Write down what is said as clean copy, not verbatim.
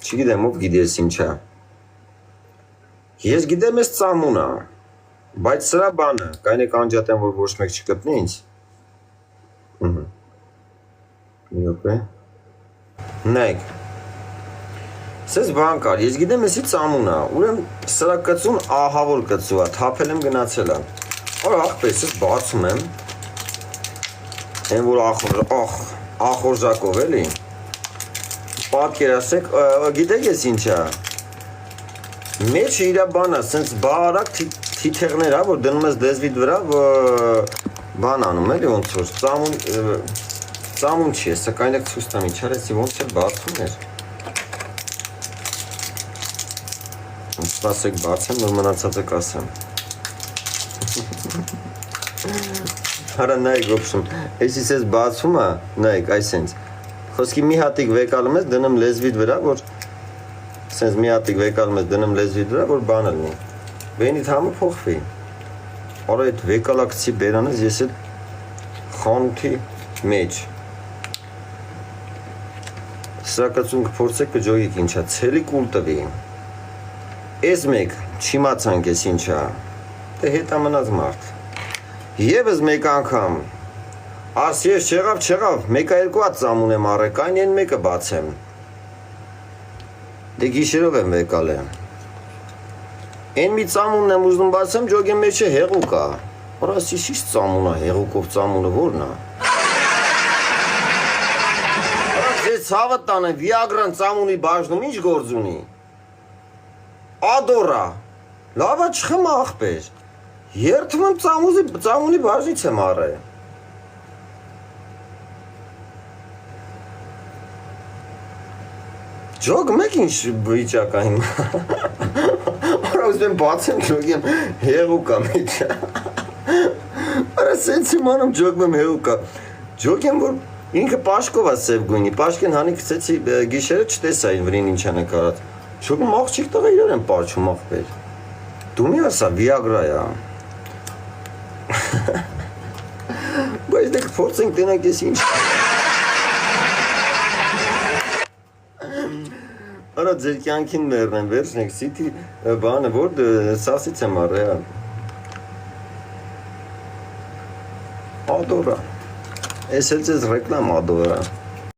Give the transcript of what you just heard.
Չգիտեմ, ով գիտես ինչա։ Ես գիտեմ ես ծամուն է, բայց սրա բանը, կայնեք անջատեմ, որ ոչ մեկ չկպնի ինձ։ Մի րոպե։ Նայեք։ Սես բան կար, ես գիտեմ եսի ծամուն է, ուրեմն սրա կծուն ահավոր կծու է, թափել եմ գնացել է։ Արա աղպես, ես բացում եմ։ Են որ ախորժակով էլի։ Պատկերացեք, գիտեք ես ինչա։ Մեջը իրա բանա, սենց բարակ թիթեղներ է, որ դնում ես դեզվիդ վրա, բան անում էլի ոնց որ, ծամուն չի, սա կայնեք ցույց տամ, ինչ արեցի, ոնց էլ բացում էր։ Սպասեք բացեմ, որ մնացածը կասեմ։ Արա նայեք ոպշում, էսի սես բացում է, նայեք, այսենց, խոսքի մի հատիկ վեկալում ես, դնում լեզվիդ վրա, որ սենց մի հատիկ վեկալում ես, դնում լեզվիդ վրա, որ բան ելնի, վենիդ համը փոխվի, արա այդ վեկալակցի բերանես, ես էլ խանութի մեջ, սրակացուն կփորձեք կջոգիք ինչա, ցելի կուլ տվի, ես մեկ, չիմացանք ես ինչա, դե հետա մնաց մարդ, Եվս մեկ անգամ, աս ես չեղավ, մեկա երկու հատ ծամուն եմ առեք, այն են մեկը բացեմ, դե գիշերով եմ վեկալ եմ, են մի ծամունն եմ ուզնում բացեմ, ջոգեմ մեջը հեղուկ է, որաս ես իշ ծամուն է, հեղուկով ծամունը որն է, որաս ես ցավը տանը, վիագրան ծամունի բաժնում ինչ գործ ունի, ադորա, լավա չխմա աղբեր, Երթում եմ ծամունի բաժնից եմ առել։ Ջոգ մեկ ինչ վիճակա իմ։ Արա ուզում եմ բացեմ ջոգեմ հեղուկա մեջը։ Արա սենց իմ անում ջոգում եմ հեղուկա։ Ջոգեմ որ ինքը պաշկով է սև գույնի, պաշկեն հանի կցեցի գիշերը չտեսա այն վրին ինչ է նկարած։ Ջոգում աղջիկ տղա իրար եմ պաչում աղբեր։ Դու մի ասա վիագրա է։ Բայց դեք փորձենք տենակ ես ինչ Արա ձեր կյանքին մերնեմ վերջնեք սիթի բանը որ սասից եմ առեա Ադորա Ես էլ ձեզ ռեկլամ ադորա